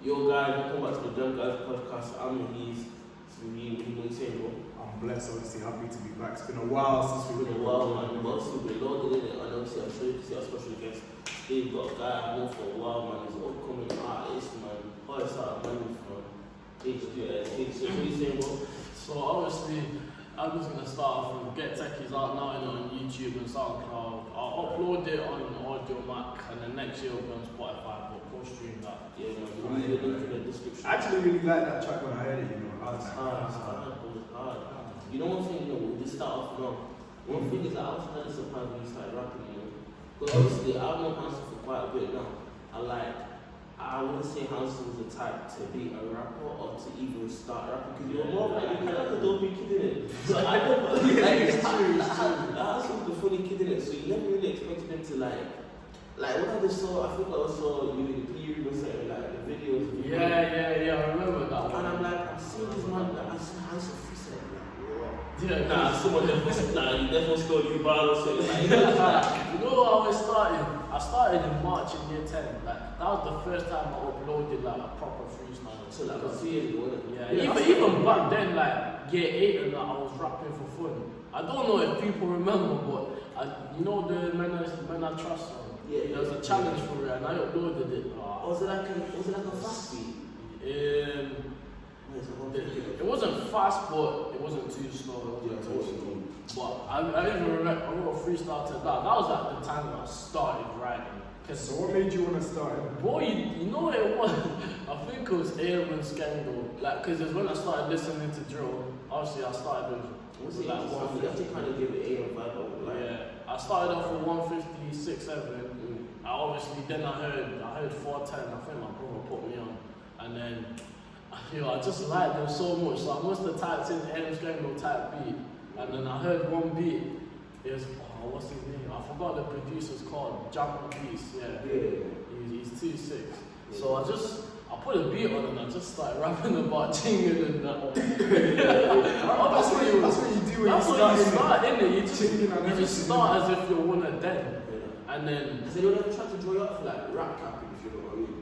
Yo guys, welcome back to the DemGuysPodcast. I'm Muheez. It's Raheem and Muheez, bro. I'm blessed, obviously, happy to be back. It's been a while since we've been man. But also we're loaded in it, and obviously I'm sure you can see our special guest. They've got a guy I've known for a while, man. He's an upcoming artist, man. Hottest out of money from H2S. So what are you saying, bro? So obviously, I'm just gonna start off from Get Techies out now, on YouTube and SoundCloud. I'll upload it on Audio Mac, and then next year it'll be on Spotify. But go stream that. Yeah, man. We'll leave the link in the description. I actually really like that track when I heard it. It's hard. You know one thing, we'll just start off now. One thing is that I was kind of surprised when you started rapping, Because obviously I've known Hanson for quite a bit now. I wouldn't say Hanson was the type to be a rapper or to even start rapping, because you're more like, you kind of like a dopey kid in it. So I never, Hanson was the funny kid in it, so you never really expected him to like when I just saw, I think I saw you in the period or something, like the videos. Yeah, I remember that one. And I'm like, I'm seeing this man, I see Hanson freestyle, Yeah, someone you definitely scored you bar or something. You know how I started? I started in March in year 10. That was the first time I uploaded a proper freestyle. So like a few years ago, even back then, year 8 and that, I was rapping for fun. I don't know if people remember, but you know the Men I Trust song? Yeah, there was a challenge for it, and I uploaded it. Was it like a fast beat? It wasn't fast, but it wasn't too slow. But I even remember I wrote a freestyle to that. That was at the time when I started writing. So what made you want to start it? Boy, you know what it was? I think it was Airman Scandal. Because it's when I started listening to drill. Obviously, I started with you have to kind of give it a vibe. Yeah, I started off with 156, 7. Then I heard 410. I think my brother put me on, and then I just liked them so much. So I must have typed in Airman Scandal type beat, and then I heard one beat. It was what's his name? I forgot the producer's called. Jump Piece. Yeah. He's 2-6. Yeah. So I put a beat on and I just started rapping about chinging and that. That's what you do when you start in it. You just start as if you're one of them. And then... Has anyone ever tried to draw you up for rap capping, if you know what I mean?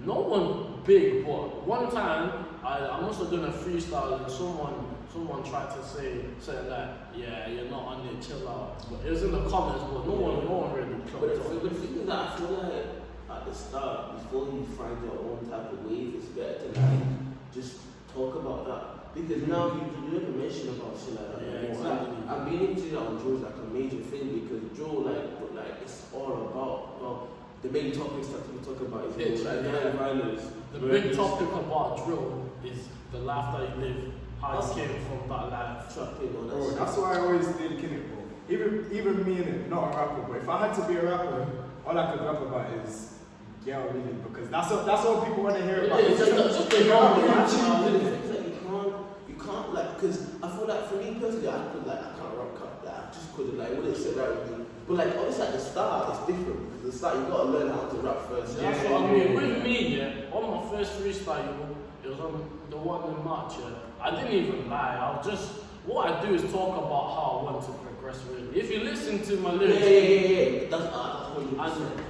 No one big, but one time I must have done a freestyle and someone tried to say you're not on it, chill out. But it was in the comments, but no one really clocked on. But the thing is that I feel like at the start, before you find your own type of wave, it's better to just talk about that. Because now you never mention about shit like that. Yeah, exactly. I've been into that on drill a major thing, because drill it's all about the main topics that people talk about is violence. The big topic about drill is the life that you live, how you came from that life. Bro, that's why I always did it, bro. Even me in it, not a rapper, but if I had to be a rapper, all I could rap about is really, because that's all people want to hear about. It's just the you can't because I feel like for me personally, I can't rock up, just couldn't wouldn't sit right with me. But obviously at the start it's different, because at the start you gotta learn how to rap first. That's what I mean. With me, on my first freestyle, it was on the one in March. I didn't even lie. What I do is talk about how I want to progress really. If you listen to my lyrics, that's what you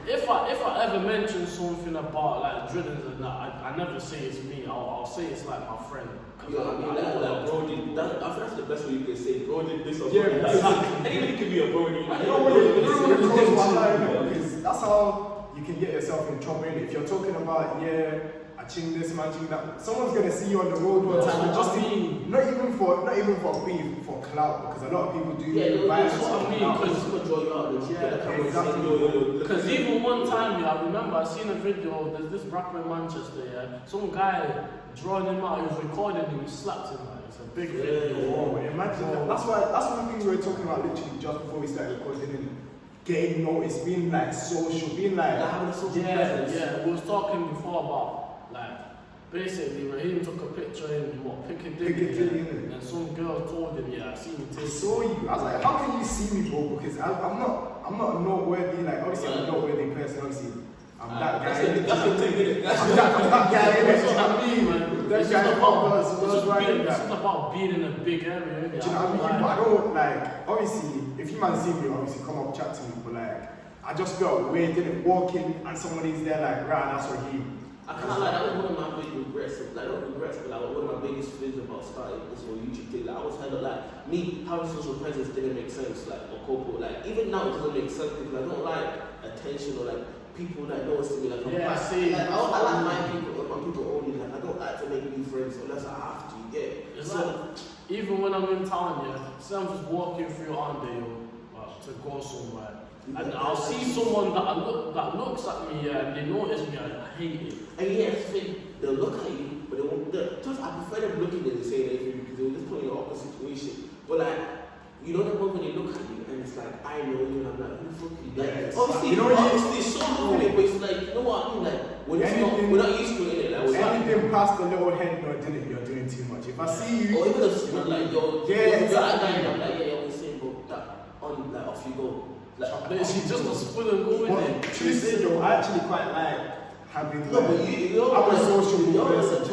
if I ever mention something about drillings and that, I never say it's me. I'll say it's my friend. Bro did that. I think that's the best way you can say bro did this or something. Anybody can be a bro. You don't want to cross one line, because that's how you can get yourself in trouble. If you're talking about I ching this, man, ching that, someone's gonna see you on the road one time. Not even for beef, for clout, because a lot of people do violence. That's what I mean. Because even one time, I remember I seen a video. There's this rapper in Manchester. Some guy drawing him out. He was recording him. He slapped him. It's a big video. Imagine that. That's one thing we were talking about literally just before we started recording. Getting noticed, being social, being having a social presence. Yeah. We was talking before about basically Raheem took a picture in Piccadilly, and some girl told him, I see you take. I saw you. I was like, how can you see me, bro? Because I'm not noteworthy. Obviously I'm a noteworthy person. Obviously I'm that guy. I'm that guy. That's what I mean, man. That guy. It's not about being in a big area. Do you know what I mean? But I don't obviously, if you man see me, obviously come up chat to me. But I just felt weird, didn't walk in and somebody's there right, that's Raheem. I can't lie, that was one of my big regrets. Like, not regrets, but like one of my biggest fears about starting this whole YouTube thing. Like, I was kind of like, me having social presence didn't make sense, like, or corporate. Like, even now it doesn't make sense because I don't like attention or like people that notice me. Like, Yeah, I see. Like, I like my people only. Like, I don't like to make new friends unless I have to. Yeah. It's like, even when I'm in town, yeah, say I'm just walking through Arndale to go somewhere. And I'll see someone that looks at me, yeah, and they notice me, and I hate it. And yeah, that's the thing, they'll look at you, but they won't. I prefer them looking than saying anything because they'll just put you in an awkward situation. But like, you know the moment when they look at you and it's like, I know you, and I'm like, who the fuck are you? Like, obviously, it's so lovely, but it's like, you know what I mean? Like, when we're not used to it, like, anything past the little head nod, you're doing too much. If I see you, or even if you're like, you're exactly. I'm like, yeah, you're saying, but that on, like, off you go. Like, it's just a spoon and go with it. Truth though, I actually quite like having. No, but I'm a social person.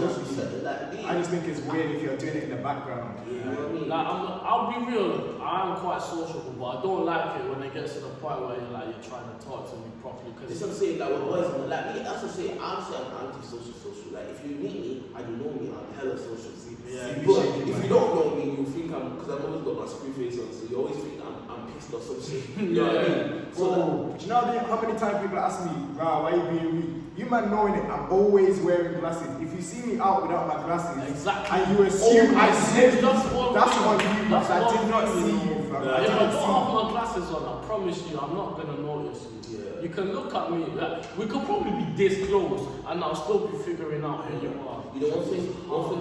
I just think it's weird if you're doing it in the background. You know what I mean? Like, I'll be real, I am quite sociable, but I don't like it when it gets to the point where you're trying to talk to me properly. It's what I'm saying, like, with boys, like, me, that's what I'm saying, I'm anti-social. Like, if you meet me and you know me, I'm hella social, see? Yeah. But if you don't know me, you think because I've always got my screen face on, so you always think I'm pissed or some shit. You know what I mean? So, do you know how many times people ask me, "Rah, why you being rude?" You man knowing it, I'm always wearing glasses. If you see me out without my glasses, exactly, and you assume I see you, that's on you. But I did not see you. If I don't have my glasses on, I promise you, I'm not gonna notice you. Yeah. You can look at me, like, we could probably be this close, and I'll still be figuring out who you are. You know, one thing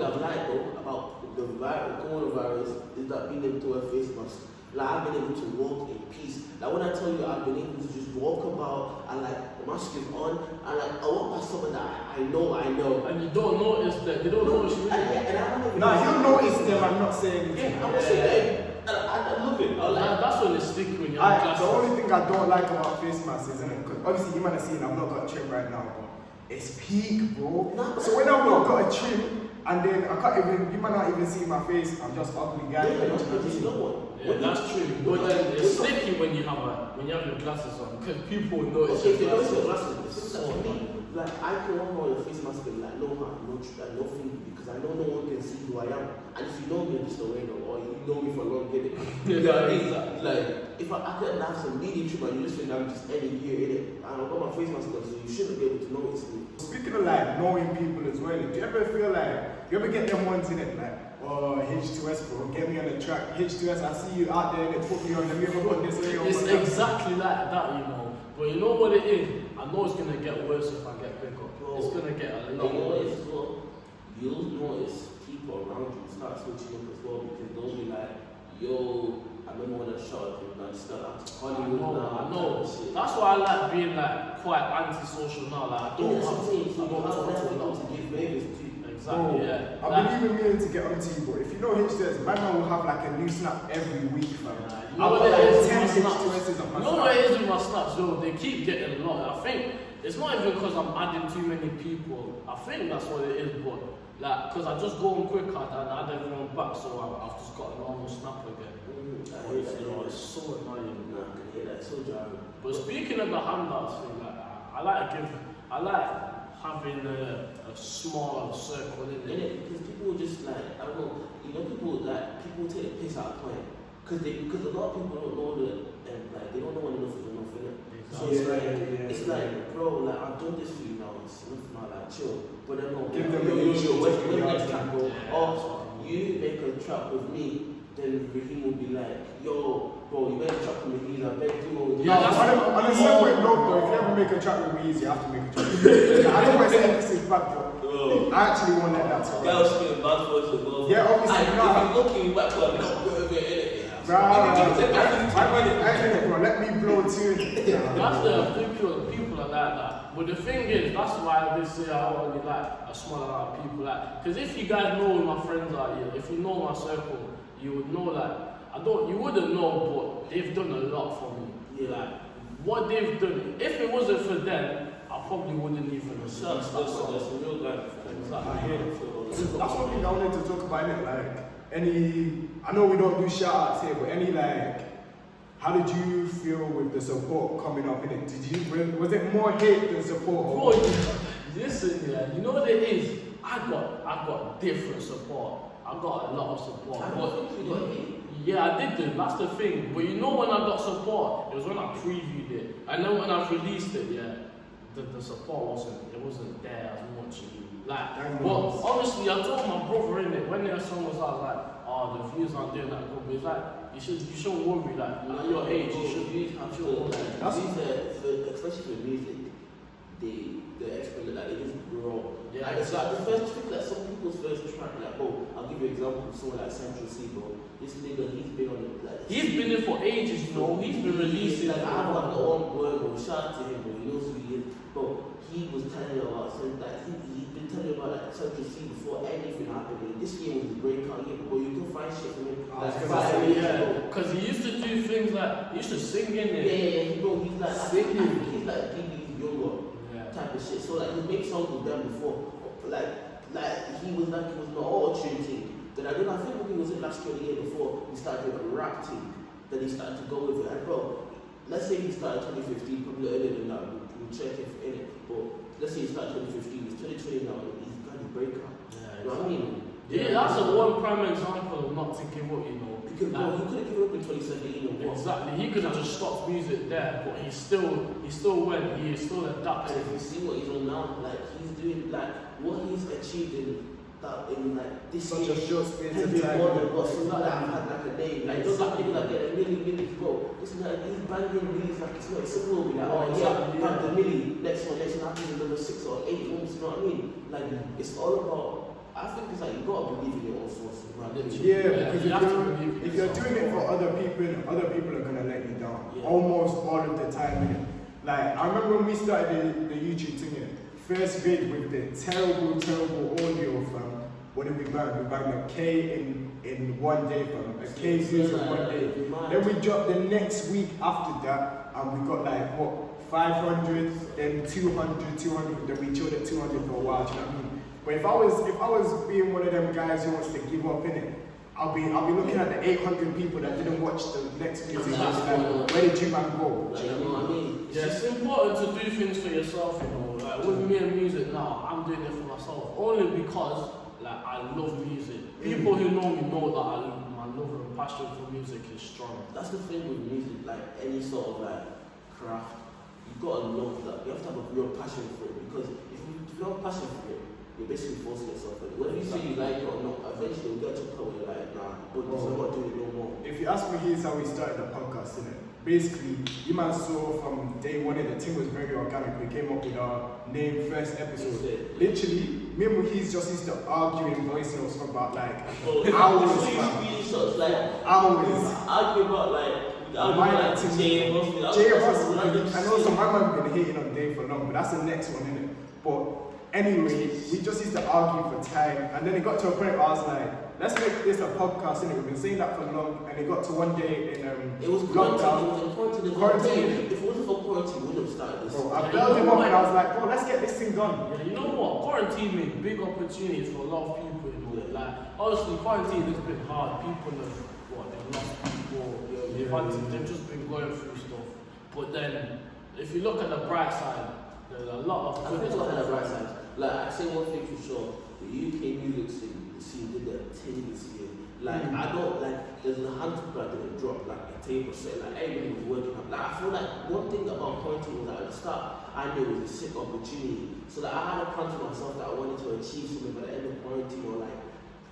I've liked though about the coronavirus is that being able to wear face masks. Like, I've been able to walk in peace. Like, when I tell you I've been able to just walk about and like the mask is on and like I walk past someone that I know. And you don't notice that, they don't notice you. And I don't even you'll notice them, I'm not saying anything. I'm not saying that. I love it. That's when it's sticky when you're The only thing I don't like about face masks isn't it? Because obviously you might have seen I've not got a trim right now, but it's peak, bro. So when I've not got a trim, and then I can't even, you might not even see my face, I'm just ugly guy. Yeah, that's true. But then it's sticky when you have your glasses on, because people notice your your glasses. For me, like, I can walk around with a face mask and like no harm, no thing, because I know no one can see who I am. And if you know me, just away or you know me for long, get it. You know what I mean? Like, if I could have some medium trim and you just think I'm just any year in it, and I've got my face mask on, so you shouldn't be able to notice me. Speaking of like knowing people as well, do you ever feel like, you ever get them ones in it, like, oh, H2S bro, get me on the track, H2S, I see you out there and they put me on, have you ever got this way on? It's exactly like that, you know. But you know what it is? I know it's gonna get worse if I get bigger. It's gonna get a lot worse. You'll notice people around you start switching up as well because they'll be like, yo, I remember when I shot him, I start Hollywood now. I know. That's why I like being like quite anti-social now. Like, I don't have to give favors to. Exactly, yeah. I've been even meaning to get onto you, but if you know H2S, my man will have like a new snap every week, fam. You know what it is with my H2S's on my You know what it is with my snaps, though? They keep getting a lot. I think it's not even because I'm adding too many people. I think that's what it is, but like, because I just go on quicker and add everyone back, so I've just got a normal snap again. It's so annoying. Nah, I can hear that. It's so jarring. But speaking of the handouts thing, like, I like having a small circle in it. Because people just like, I don't know, people take the piss out of point. Because a lot of people don't know they don't know when enough is enough, innit? So it's like, bro, like, I've done this for you now, it's enough now, like, chill. But then, no, give them where's the next track, bro? Or you make a track with me, then Raheem will be like, yo, bro, you better track with me, I bet you know. On a separate note though, if you ever make a track with me, you have to make a track with me. I don't want to say this is bad, bro. I actually won't let that talk. Girls feeling bad for us as well. Yeah, obviously, if you're looking back, but not good of it, innit? Bro, let me blow too. That's the people are like that. But the thing is, that's why they say I only like a small amount of people. Like, because if you guys know who my friends are here, if you know my circle, you would know that you wouldn't know, but they've done a lot for me. Yeah. Like, what they've done, if it wasn't for them, I probably wouldn't even have done That's a real guy. I hear it. That's one thing I wanted to talk about, innit? Like, I know we don't do shout outs here, but how did you feel with the support coming up in it? Was it more hate than support? Bro, Listen, yeah, you know what it is? I got different support. I got a lot of support. Yeah, I did do. That's the thing. But you know when I got support, it was when I previewed it, and then when I released it, yeah, the support wasn't there as much. Like, but obviously I told my brother in it when their song was out, like, oh, the views aren't doing that good. But it's like you shouldn't worry. Like at your age, you should have your especially with music, they experiment, like they just grow. Yeah, and it's like the first trick, like some people's first track, like bro, I'll give you an example of someone like Central C, bro. This nigga, he's been on it, like he's been in for ages, you know. He's been releasing. Like I have like the one word, bro. Shout out to him, bro. He knows who he is, bro. He was telling you about something like he's been telling you about like Central C before anything happened. And this year was the breakout year, bro. You can find shit from him. Like 5 years ago. Because he used to do things like he used to sing in it. Yeah, bro. He's like singing. He's like DB's younger. Type of shit. So like he made songs with them before. Like he was not auto-tune thing. Then I think when he was in last year or the year before, he started doing a rap thing. Then he started to go with it. And bro, let's say he started 2015, probably earlier than that. We'll check if in it. But let's say he started 2015, it's 2020 now, and he's got his breakout. Yeah, you know what I mean? Yeah, that's a one prime example of not to give up, you know. Because bro, he could have given up in 2017 or what? Exactly, he could have just stopped music there, but he still went, he still adapted. And if you see what he's on now, like he's doing like what he's achieved in like this such a short space of time. Or something like I've had like a name. Like those are people that get a million, bro. It's like he's banging really like it's not simple. Like oh yeah, bang the milli, next one, happens another 6 or 8 months. You know what I mean? Like it's all about. I think it's like you gotta believe in your own sources, right? Yeah, because if you're doing it for other people are gonna let you down. Yeah. Almost all of the time, innit? Like I remember when we started the YouTube thing, first vid with the terrible audio from what did we bang? We banged a K in 1 day from a K views in 1 day. Then we dropped the next week after that, and we got like what 500, then 200, then we chilled at 200 for a while. Do you know what I mean? But if I was being one of them guys who wants to give up in it, I'll be looking at the 800 people that didn't watch the next music. Like, where did you man go? Like, you know what I mean? Yeah, it's important to do things for yourself, you know. Like with me and music now, I'm doing it for myself only because like I love music. People who know me know that my love and passion for music is strong. That's the thing with music, like any sort of like craft, you gotta love that. You have to have a real passion for it because if you don't have passion for it, you're basically forcing yourself in it. Whether you say you like it or not, eventually you'll get to a point where you're like, nah, but I'm not doing it no more. If you ask me, here's how we started the podcast, innit? Basically, you man saw from day one, the thing was very organic. We came up with our name first episode. Literally, me and Muheez just used to argue in voice notes for about like hours. Hours. Argue about like Jay and I know some man have been hating on Dave for long, but that's the next one, innit? But anyway, we just used to argue for time, and then it got to a point where I was like, let's make this a podcast, innit? We've been saying that for long, and it got to one day in it was lockdown. Quarantine. If it wasn't for quarantine, we wouldn't have started this. Bro, I built him up and I was like, bro, let's get this thing done. Yeah, you know what? Quarantine made big opportunities for a lot of people, you know. Like, obviously, quarantine has been hard. People have, they've lost people. They've just been going through stuff. But then, if you look at the bright side, there's a lot of good stuff. I think the bright side. Like, I say one thing for sure, the UK music scene did their thing this year. Like, I don't, like, there's a hundred people that didn't drop, like, a tape or so, like, everybody was working up. Like, I feel like one thing about quarantine was that at the start, I knew it was a sick opportunity. So, like, I had a plan for myself that I wanted to achieve something by the end of quarantine, or, like,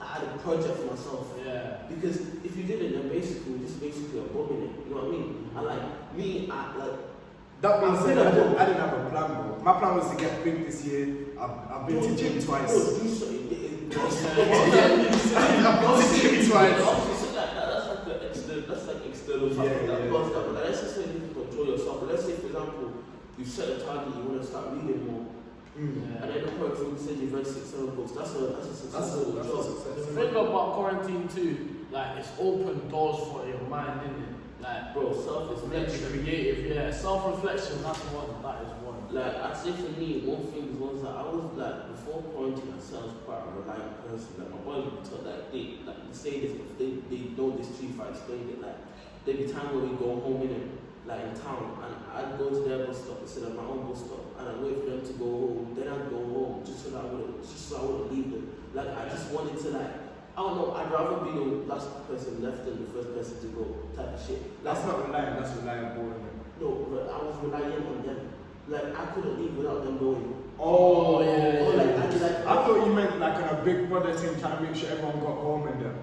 I had a project for myself. Yeah. Because if you didn't, then basically, you're just basically abominate it. You know what I mean? And, like, me, that being said, I didn't have a plan, bro. My plan was to get big this year. I've been to gym twice. Do something. I've been to gym twice. That's like external factors that cause that. But like, let's just say you can control yourself. But let's say, for example, you set a target, you want to start reading more. And then the point where you said you've read 6-7 books, that's a successful job. The thing about quarantine too, like it's opened doors for your mind, isn't it? Like, bro, self-reflection. Creative, yeah. Self-reflection, that is one. Like, I'd say for me, one thing was that I was like, before quarantine, I said I was quite a reliant person. Like, my boys would tell that they say this, but they know this too if I explained it. Like, there'd be time where we go home in it, like in town, and I'd go to their bus stop instead of my own bus stop, and I'd wait for them to go home, then I'd go home. home just so I wouldn't leave them. Like I just wanted to like, I don't know, I'd rather be the last person left than the first person to go type of shit. That's not relying, that's reliable. No, but I was relying on them. Like I couldn't leave without them knowing. Oh, yeah. Or like I thought you meant like on a big brother thing, trying to make sure everyone got home and them.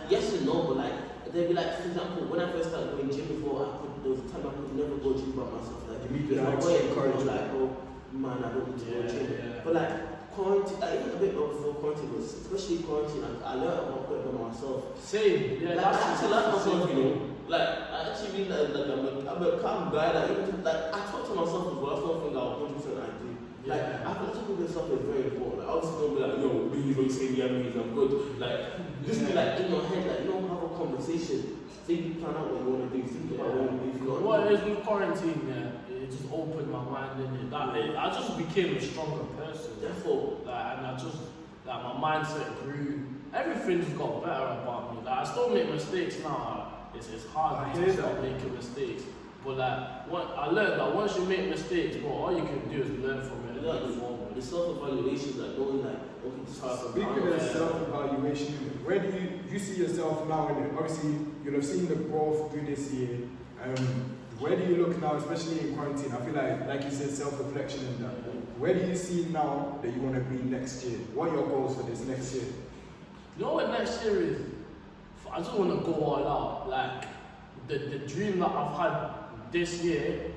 Yes and no, but like they'd be like, for example, when I first started going gym before, there was a time I could never go gym by myself. Like You need if to my like boy encourage was you. like, oh man, I don't need to go gym. Yeah. But like quarantine, like, even a bit before quarantine was, especially quarantine, I learned about putting on myself. Same. Yeah, Like, I that's actually like myself, same. you know. Like I actually mean like I'm a calm guy. Like even like I talk to myself as well. That's one thing that 100% I do. Like Yeah. I feel like talking to yourself is very important. Like obviously don't be like, yo, please don't say yeah, please, I'm good. Like just be like in your head, like you don't have a conversation. Think, plan out what you want to do. Think about what you want to do. If you know What it is with quarantine, it just opened my mind, didn't it? I just became a stronger person. Therefore, Like, and I just, like, my mindset grew. Everything's got better about me. Like, I still make mistakes now. It's hard I to hear stop that. making mistakes. But like, I learned that once you make mistakes, bro, all you can do is learn from it and move forward. the self-evaluation, like knowing like, okay, this is how Speaking of self-evaluation, where do you see yourself now in it? Obviously, you'll have seen the growth through this year. Where do you look now, especially in quarantine? I feel like you said, self-reflection and that. Where do you see now that you want to be next year? What are your goals for this next year? You know what next year is? I just want to go all out. Like, the dream that I've had this year,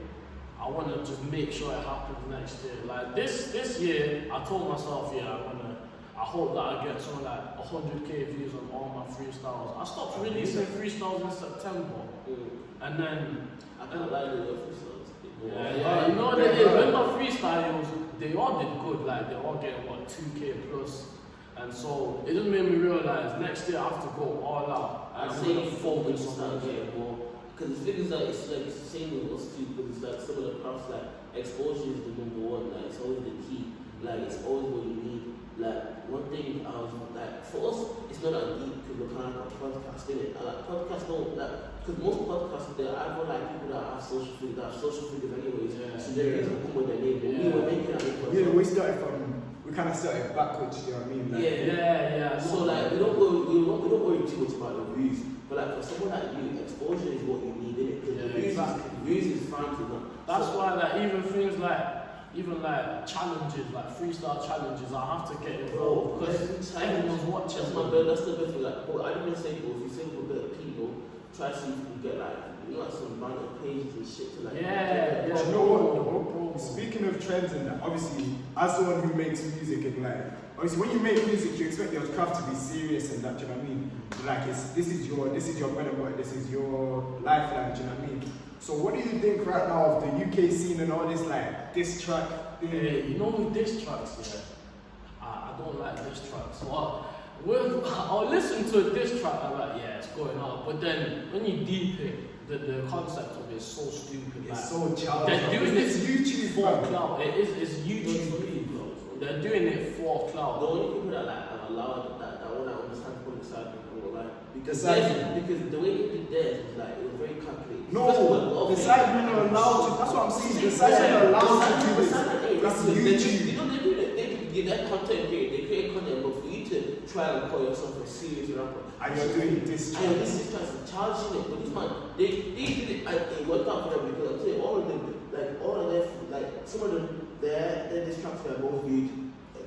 I want to just make sure it happens next year. Like this year, I told myself, I hope that I get something like 100k views on all my freestyles. I stopped releasing freestyles in September, and then I can't lie to your freestyles. you know what it is? When my freestyles, they all did good. Like they all getting 2k plus, and so it just made me realize next year I have to go all out. I'd I'm say gonna focus focus on on getting more. Because the thing is that it's like it's the same with us too. Because it's like some of the crafts, like exposure is the number one. Like it's always the key. Like it's always what you need. Like one thing I was like, for us, it's not that deep because we're kind of like a podcast, innit? And like podcasts don't like, because most podcasts they're either like people that have social figures anyways. So they're going to come with their name. But we were making that name. Yeah, we kind of started backwards. You know what I mean? Like, Yeah. So like we don't worry too much about the views. But like for someone like you, exposure is what you need, innit? Because views is fine to them. That's why like even things like challenges, like freestyle challenges, I have to get involved because everyone's watching. That's the best thing. Like, I didn't say, if you say with better people, try to see if you can get like, some banner pages and shit to like. Do you know what? Speaking of trends and that, obviously, as someone who makes music and like, obviously when you make music, you expect your craft to be serious and that. Do you know what I mean? Like, this is your bread and butter. This is your lifeline. Do you know what I mean? So what do you think right now of the UK scene and all this like diss track thing? You know with diss tracks, I don't like diss tracks. So I'll listen to a diss track, I'm like, it's going on. But then when you deep it, the concept of it is so stupid. It's like, so childish. They're doing it's it YouTube for clout. It's YouTube. They're doing it for clout. The only people that like have allowed that one I understand from the side people like because the way they did theirs was like it was very calculated. No, the side men are allowed to. That's what I'm saying. The side men are allowed to do this. That's YouTube. You know they do that. They get that content created. They create content, but for you to try and call yourself a serious rapper, And you're doing this. and this is trying to charge it. But this man, they did it. And it worked out for them because I'm saying all of them, like some of them, their diss tracks were both viewed.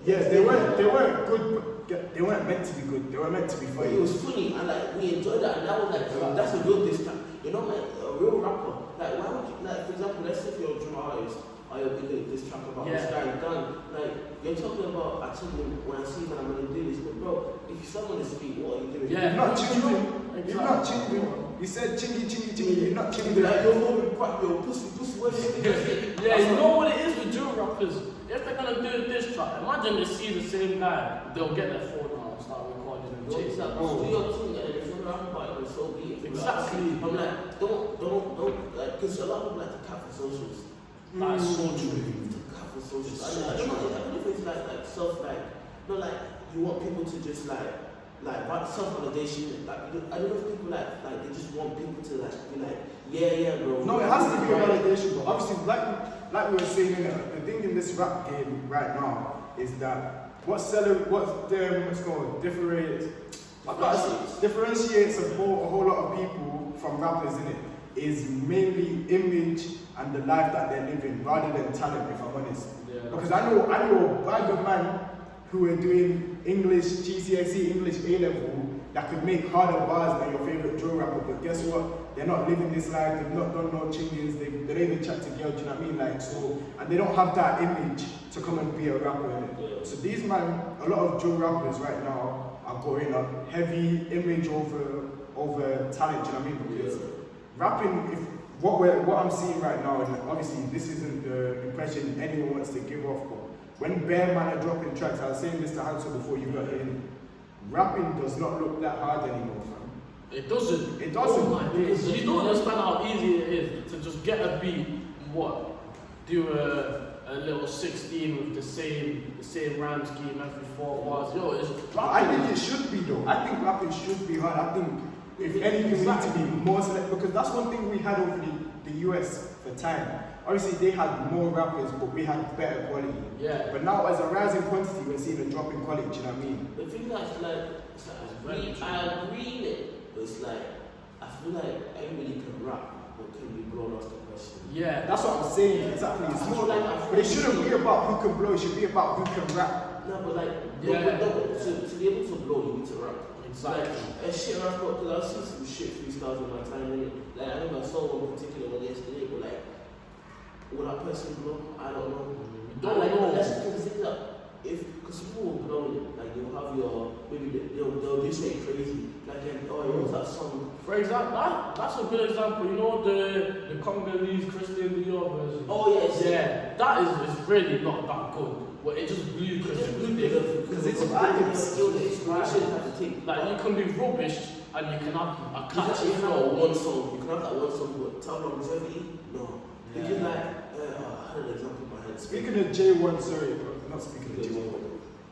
Yes, they weren't good. But they weren't meant to be good. They were meant to be But funny. it was funny and like we enjoyed that and that was like that's a real diss track. You know, like a real rapper. Like why would you, like for example, let's say if you're a drummer artist or you're big this track about this guy done. Like you're talking about actually when I see that I'm gonna do this, but bro, if you someone to speak, what are you doing? You're not chinging. You're not chinging. You said chingy. You're not chinging. Like you're moving crap, you're pussy, what is it? You know what it is with drill rappers? If they're gonna do this track, imagine they see the same guy, they'll get their phone out and start recording and chase that. Do your thing and if you're rapping about it, so be it. Exactly. I'm like, don't like, because a lot of people like to cap for socials. That's so true. Cap for socials. I don't know if it's like self, like, not like you want people to just like self-validation. Like, I don't know if people like they just want people to like be like, yeah, bro. No, it has to be a validation, but obviously, like we were saying, the thing in this rap game right now is that differentiates a whole lot of people from rappers, in it, is mainly image and the life that they're living rather than talent, if I'm honest. Yeah. Because I know a bag of man who are doing English GCSE, English A-level, that could make harder bars than your favorite drill rapper, but guess what? They're not living this life, they've not done no chingings, they don't even chat to girls, do you know what I mean? Like, so, and they don't have that image to come and be a rapper, innit? So these man, a lot of drill rappers right now are going up heavy image over talent, do you know what I mean? Because rapping, what I'm seeing right now, and obviously this isn't the impression anyone wants to give off, but when Bear Man are dropping tracks, I was saying this to Hansel before you got in, rapping does not look that hard anymore, fam. It doesn't. It doesn't. Oh my days. You don't understand how easy it is to just get a beat, do a little 16 with the same rhyme scheme every 4 bars. Yo, it's I think it should be though. I think rapping should be hard. I think if anything, we need to be more select, because that's one thing we had over the US for time. Obviously, they had more rappers, but we had better quality. Yeah. But now, as a rising quantity, we're seeing a drop in quality. Do you know what I mean? The thing that's like, I agree in it, but it's like, I feel like everybody can rap, but can be blown off the question. Yeah. That's what I'm saying. Exactly. It's more like, but it shouldn't be about who can blow. It should be about who can rap. No, but like, Yeah. to be able to blow, you need to rap. Exactly. Like, a shit rapper, because I've seen some shit freestyles in my time, innit? Like, I remember I saw one particular one yesterday, but like, will that person blow? I don't know. You don't like, know. That's the thing that, because people will blow it, like, you'll have your, maybe they'll do something crazy. Like, what was that song? For example, that's a good example. You know the Congolese Christian Dior version? Oh, yes. Yeah, that is really not that good. But it just blew Christian Dior. Because it's vibes. Like, you can be rubbish and you can have a catchy You can have flow. one song, you can have that one song, but tell longevity? No. Because like, I had an example in my head. Speaking of J1, sorry, not speaking of J1.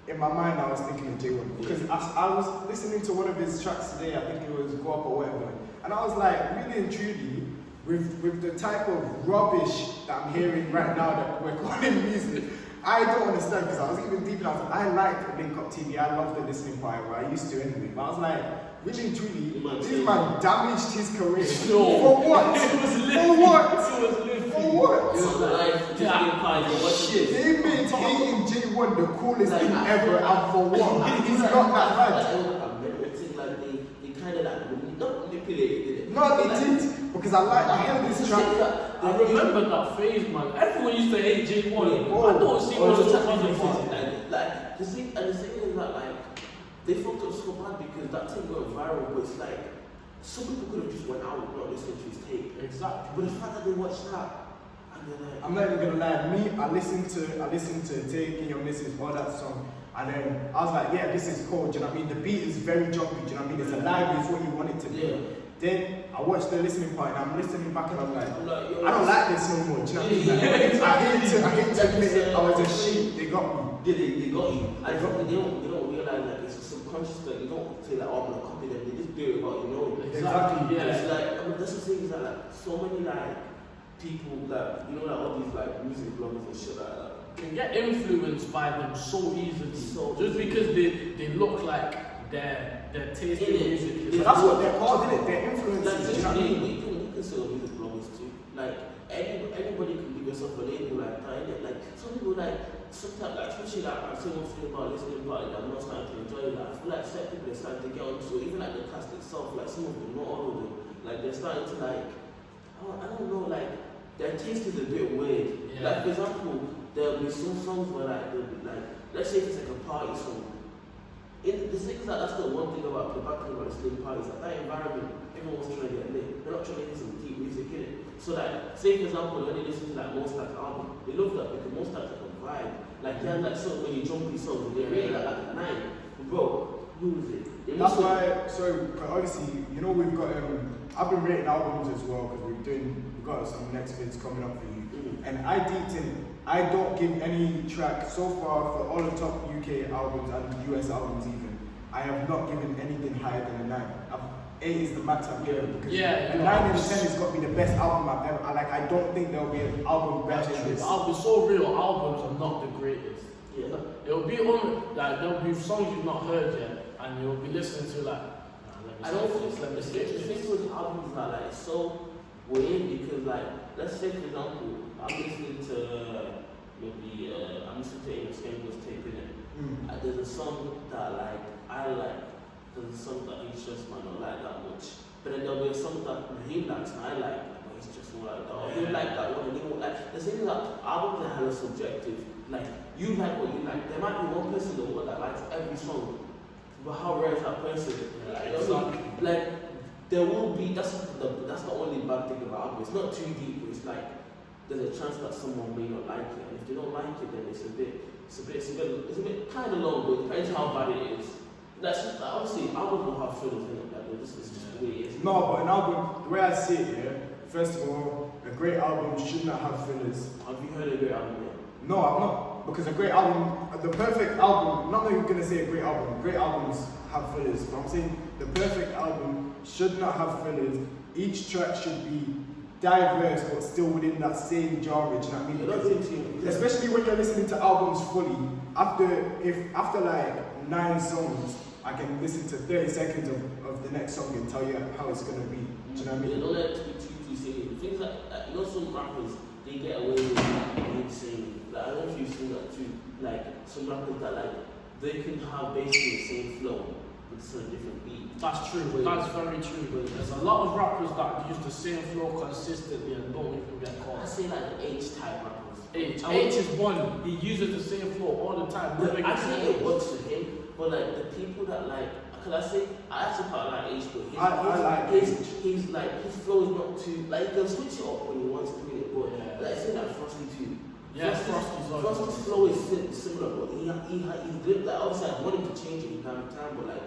In my mind, I was thinking of J1 because I was listening to one of his tracks today. I think it was Go Up or whatever, and I was like, really and truly, with the type of rubbish that I'm hearing right now that we're calling music, I don't understand, because I was even deep and I was like, I like Link Up TV. I love the listening part, where I used to anyway. But I was like, really and truly, this man damaged his career. For what? For what? For what? They made hating J1 the coolest thing ever, and for what? He's not that bad. They kind of like, not manipulated it. No, they did, because I heard this track. I remember that phase, man. Everyone used to hate J1. I don't see what you're talking about. Like, the thing is that, like, they fucked up so bad because that thing went viral, but it's like, some people could have just went out and not listened to his tape. Exactly. But the fact that they watched that, and they're like, I'm not even gonna lie, I listened to Taking Your Missus, all that song, and then I was like, yeah, this is cool, do you know what I mean? The beat is very jumpy, do you know what I mean? It's alive, it's what you want it to be. Yeah. Then I watched the listening part and I'm listening back and I'm like, yo, I don't like this no more, do you know what I mean? Like, I hate to admit it, I was a sheep, they got me. They got you. And they don't realize that it's a subconscious thing. You don't say like, oh, I'm gonna copy them. They just do it without you knowing. Exactly. Yeah. It's like, I mean, that's the thing is that like so many like people like like all these like music bloggers and shit like that can get influenced by them so easily. Just because they look like their taste in music. Yeah, that's what they're called, isn't it? They're influencers, Like, do you know what I mean? you can sell music bloggers too. Like anybody can give yourself a label like that, innit? Like some people like sometimes like especially like I'm saying one thing about listening about it that I'm not starting to enjoy it. Like I feel like certain people are starting to get onto it, even like the cast itself, like some of them, not all of them, like they're starting to like I don't know, like their taste is a bit weird. Yeah. Like for example, there'll be some songs where like they'll be like, let's say if it's like a party song. The thing is that that's the one thing about the back about listening parties, like that environment, everyone's trying to get lit. They're not trying to hear some deep music in it. So like, say for example, when they listen to like Monster's album, they love that because Monster's like a vibe. Like they have like so many jumpy songs, they're really like at night. Bro, who is it? That's why, so obviously, you know, we've got, I've been rating albums as well because we've got some next vids coming up for you. And I deeped in, I don't give any track so far for all the top UK albums and US albums even. I have not given anything higher than a 9. 8 is the max I've given because a 9 and a 10 has got to be the best album I've ever. I don't think there'll be an album better than this. I'll be so real, albums are not the greatest. Yeah. It'll there'll be songs you've not heard yet, and you'll be listening to like. I don't think the thing with albums are like so weird because like let's say for example I'm listening to maybe I'm listening to English Gamers tape in it. There's a song that like I like. There's a song that H2S might not like that much. But then there'll be a song that he likes and I like, but he's just not like that. Or he'll like that one and he won't like. The thing is that albums are hella subjective. Like you like what you like. There might be one person in the world that likes every song. But how rare is that person? Like there will be. That's the only bad thing about album. It's not too deep. But it's like there's a chance that someone may not like it, and if they don't like it, then it's a bit kind of long. But it depends how bad it is. That's just, obviously albums will have fillers in it. Like this is just the way it is. No, but an album, the way I see it, yeah. First of all, a great album should not have fillers. Have you heard a great album yet? No, I've not. Because a great album, the perfect album, not that you're going to say a great albums have fillers, but I'm saying the perfect album should not have fillers. Each track should be diverse, but still within that same genre, do you know what I mean? Because especially when you're listening to albums fully, after like 9 songs, I can listen to 30 seconds of the next song and tell you how it's going to be. Do you know what I mean? They don't let it be too singing. Things like, you know, some rappers, they get away with singing. Like, I don't know if you've seen that too. Like, some rappers that, like, they can have basically the same flow, but it's on a different beat. That's true. That's very true. There's a lot of rappers that use the same flow consistently and don't even get caught. I say, like, the H-type rappers. H is one. He uses the same flow all the time. I say it works for him, but, like, the people that, like, I actually quite like H, but he's like, his flow is not too, like, he can switch it up when he wants to do it, but, like, I say that Frosty too. Yeah, Frosty's flow is similar, but he's good. Like, obviously, I want him to change it from time to time, but, like,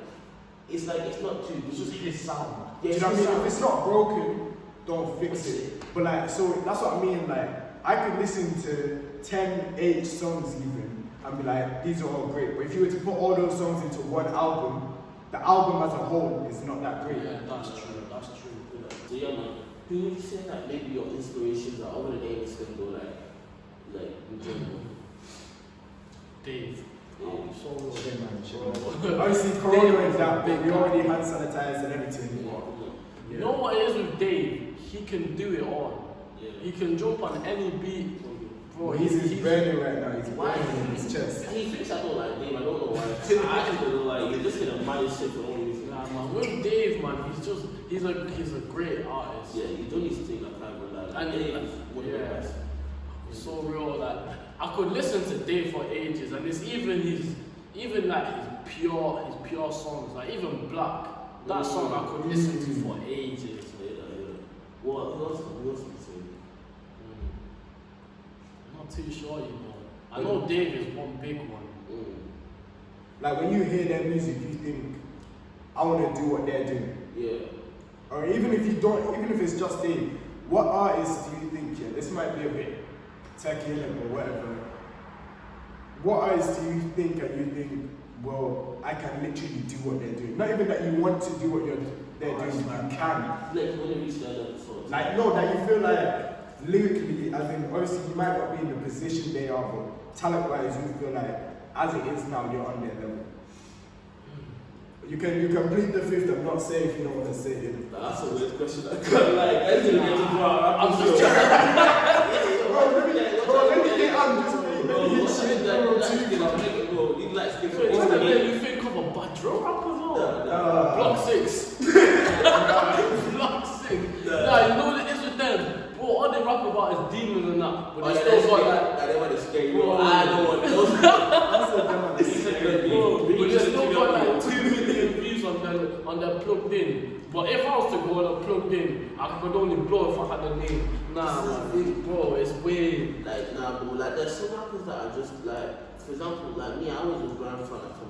it's not too, it's just his sound. Yeah, do you know what I mean? If it's not broken, don't fix it. But, like, so that's what I mean, like, I could listen to 10 H songs even, and be like, these are all great, but if you were to put all those songs into one album, the album as a whole is not that great. Yeah, that's true. So yeah, man, who would you say that maybe your inspirations are other than Amos Single, like in general? Dave. Obviously, Corona and that, but we already hand sanitized and everything. You know what it is with Dave? He can do it all. Yeah. He can jump on any beat. Bro, he's burning right now. He's burning in his chest. He thinks I don't like Dave. I don't know why. I actually don't like. You're just in a mindset for only reason. Nah, man. With Dave, man, he's a great artist. Yeah, you don't need to think that kind of like. And Dave is one of the best. So real that I could listen to Dave for ages, and it's even like his pure songs, like even Black. That song I could listen to for ages. What else you say? I'm not too sure, you know. I know Dave is one big one. Like when you hear their music, you think, I want to do what they're doing. Yeah. Or even if it's just Dave, what artists do you think? Yeah, this might be a bit techie or whatever. What artists do you think and you think, well, I can literally do what they're doing? Not even that you want to do what they're doing, you can. Like when you reach that level, like no, that you feel like lyrically, as in obviously you might not be in the position they are, but talent-wise you feel like as it is now you're on their level. You can plead the fifth. I'm not saying if you don't want to say it. That's a weird question. I'm just you think of a bad drill rapper though? Block 6. Block 6. Nah, you know what it is with them? Bro, all they rap about is demons and that. But they still got that. They want to scare you. I don't want those. But they still got like 2 million views on their plugged in. But if I was to go on a plugged in, I could only blow if I had a name. Nah, man, bro, it's weird. Like, nah, bro, like, there's some rappers that are just like, for example, like me, I was a grandfather from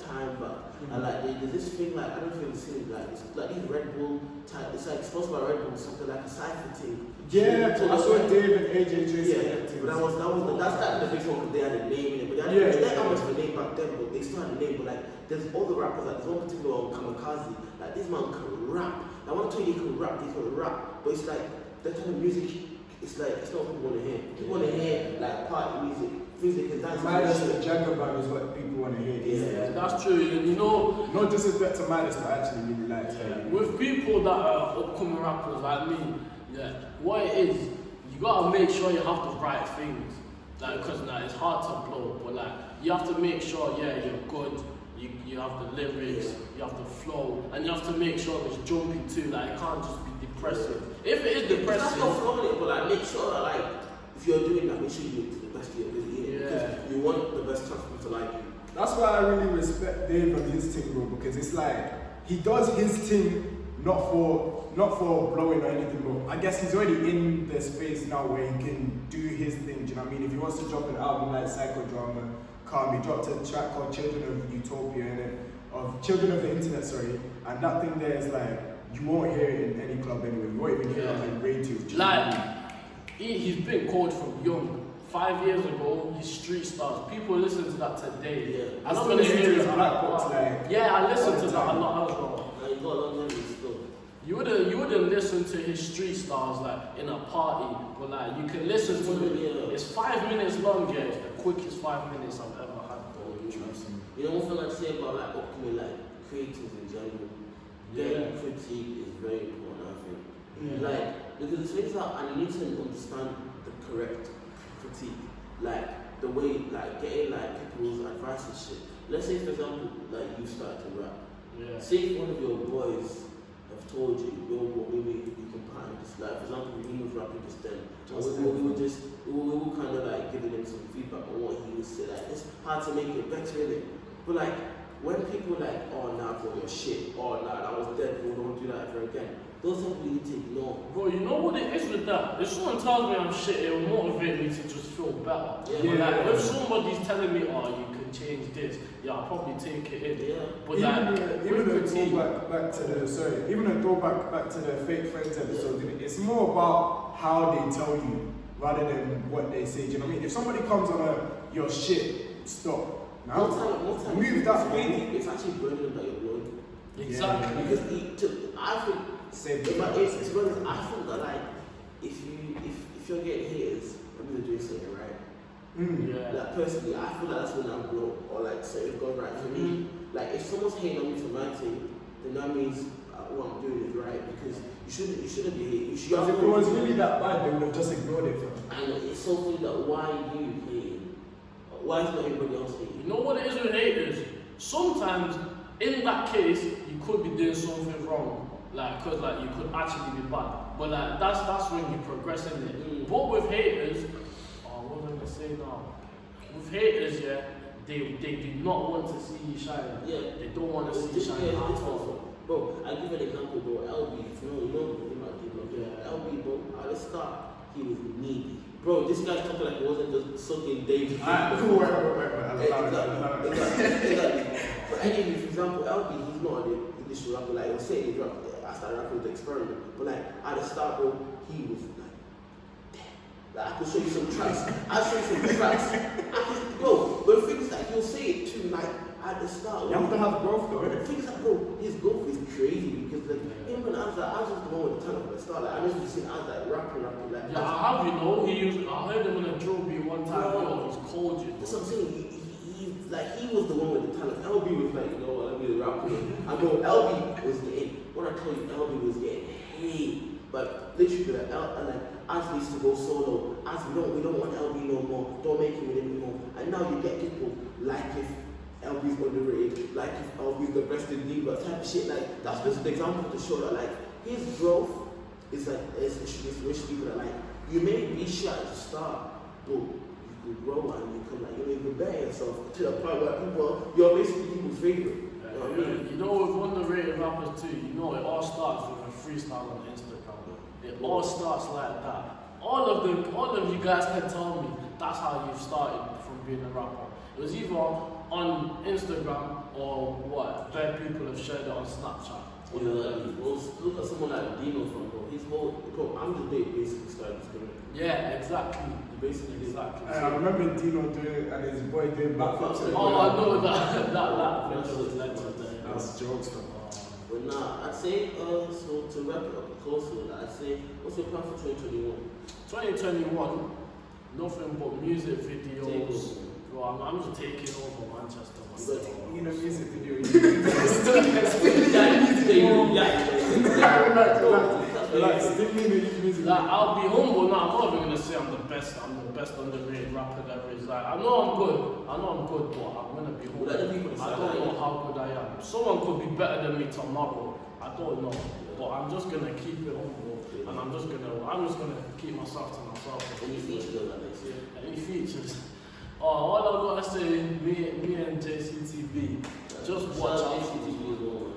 time back. And like, there's this thing, like, I don't know if you've seen it, like, it's like these Red Bull type, it's like supposed to be Red Bull, something like a cypher thing. Yeah, I saw Dave and AJ Tracy. Yeah, but that's like the big one because they had a name in it. But they had not much of a name back then, but they still had a name. But like, there's all the rappers, like, there's one particular one, Kamikaze, like, this man can rap. I want to tell you, he can rap, but it's like, that kind of music, it's like, it's not what people want to hear. People want to hear, like, party music, things they can dance. Midas the Jagaban is what people want to hear. Yeah, that's true. And you know, not disrespect to Midas, but I actually really like with people that are upcoming rappers like me, what it is, you gotta make sure you have the right things. Like, because it's hard to blow, but like, you have to make sure, you're good. You have the lyrics, you have the flow, and you have to make sure it's jumpy too. Like, it can't just be depressive. If it is depressive, that's not flowing it, but like, make sure that like, if you're doing that, make sure you do it to the best of your ability. Because you want the best chance to like you. That's why I really respect Dave and his thing, bro, because it's like he does his thing not for blowing or anything, bro. I guess he's already in the space now where he can do his thing. Do you know what I mean? If he wants to drop an album like Psychodrama, Calm, he dropped a track called Children of Utopia and then of Children of the Internet, sorry. And that thing there is like you won't hear it in any club anyway. You won't even hear it on the radio. Like he's been called from young. 5 years ago, he's street stars. People listen to that today. Yeah. I still listen to his Black Box, like. Yeah, I listen to that a lot as well. Like, you got a long memory still. You wouldn't listen to his street stars like in a party, but like you can listen to it. It's 5 minutes long, yeah. It's the quickest 5 minutes I've ever had. You know, one thing I'd say about like upcoming like creators in general, getting critique is very important, I think. Like, because the things that I need to understand the correct critique, like the way, like getting like people's advice and shit. Let's say, for example, like you started to rap. Say if one of your boys have told you, yo, maybe you can pattern this. Like, for example, Raheem was rapping just then. We were kind of like giving him some feedback on what he was saying. Like, it's hard to make it better, innit? But like, when people like, oh nah, bro, you're shit. Oh nah, that was dead. We don't do that ever again. Those things we need to ignore. Bro, you know what it is with that? If someone tells me I'm shit, it will motivate me to just feel better. Like, if somebody's telling me, oh, you can change this, I'll probably take it in. But even a throwback back to the fake friends episode, it's more about how they tell you rather than what they say. Do you know what I mean? If somebody comes on your shit, stop. Now, move that way. It's actually burning that you're blowing. Exactly. Because I think, I think that like, if you're getting haters, I'm gonna do something right. Like personally, I feel like that's when I'm blow or like something gone right for me. Like if someone's hating on me for my thing, then that means what I'm doing is right because you shouldn't be hating. Because if it was really that bad, they would have just ignored it. And it's so funny that why you hating? Why is not everybody else hating? You know what it is with haters? Sometimes, in that case, you could be doing something wrong. Like, cause like you could actually be bad. But like that's when you progress in it. But with haters, what was I gonna say now? With haters, they do not want to see you shine. Yeah. They don't want to see you shine at all. Bro, I'll give you an example, bro. LB, if you know LB, bro, at the start, he was needy. Bro, this guy's talking like he wasn't just sucking David. Exactly. But anyway, for example, LB, he's not an initial rapper, like he'll say he dropped. I started rapping with the experiment. But like at the start, bro, he was like, damn. Like I could show you some tracks. I'll show you some tracks. Bro, but the thing is that he'll say it too, like at the start. You have to have growth though. The thing is that, bro, his growth is crazy because like him and I was just the one with the talent at the start. Like I never seen I was like rapping like. Yeah, I have, you know. I heard him on a drill beat one time. He's cold, you know. That's what I'm saying. He was the one with the talent. LB was like, you know what, let me rap with him. I know LB was getting, when I tell you LB was getting hate, but literally like as we used to go solo, as we don't want LB no more, don't make him with anymore. And now you get people like if LB's underrated, like if LB's the best in league, but type of shit. Like that's just an example to show that like his growth is like it's rich people that like you may be shit at the start, but you grow and you can like you even better yourself to the point where you're basically people's favorite. You know, with underrated rappers too, you know, it all starts with a freestyle on Instagram. It all starts like that. All of you guys can tell me that's how you started from being a rapper. It was either on Instagram or what? Where people have shared it on Snapchat. Look at someone like Dino from his whole I'm the day basically started this career. Yeah, exactly. Exactly. I remember Dino doing and his boy doing backflips. I know that was legendary. That's jokes. But nah, I'd say so to wrap it up closer, I'd say what's your plan for 2021? 2021, nothing but music videos. But I'm just taking over Manchester myself. In a music video. Like, I'll be humble now. I'm not even gonna say I'm the best underrated rapper there is. Like, I know I'm good, but I'm gonna be humble. I don't know how good I am. Someone could be better than me tomorrow. I don't know, but I'm just gonna keep it humble, and I'm just gonna keep myself to myself. Any features of that next year? Any features? Oh, all I gotta say, me and JCTB, just watch out.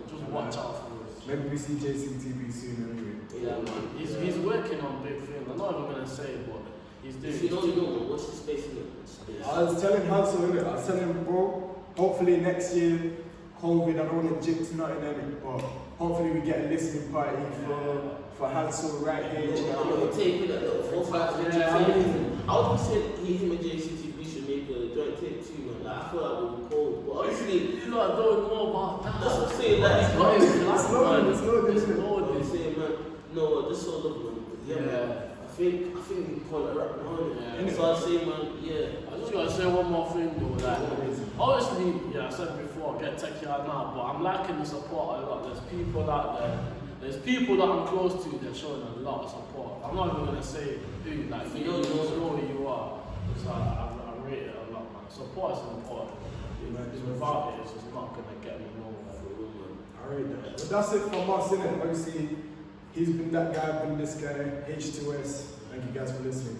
Just watch out for us. Maybe we see JCTV soon anyway. Yeah, man. He's working on big things. I'm not even gonna say it, but he's doing. If you don't know, what's the space in it? I was telling Hansel, innit? I was telling him, bro, hopefully next year, COVID, I don't want to jinx nothing in it, but hopefully we get a listening party for Hansel right here. I'm gonna take it at 4 5 minutes. I would say him and JCTB should make a joint tape too, man. Like, I feel like we're cold, but honestly, You know, I don't know about that. that's what I'm saying. Like, It's not It's loaded, it's loaded, It's isn't it? I'm loaded. saying, man, no, this sort of man. Yeah, man. I think we can call it rap now. Yeah. So I say, man, yeah. I just gotta say one more thing though, like, obviously, yeah, I said before, get techie out now, but I'm liking the support a lot. There's people out there, there's people that I'm close to, they're showing a lot of support. I'm not even gonna say who, like, you know who you are, so I rate it a lot, man. Support is important. Without it, it's just not gonna get me nowhere. Alright, but that's it from us, innit? Obviously, he's been that guy, I've been this guy, H2S. Thank you guys for listening.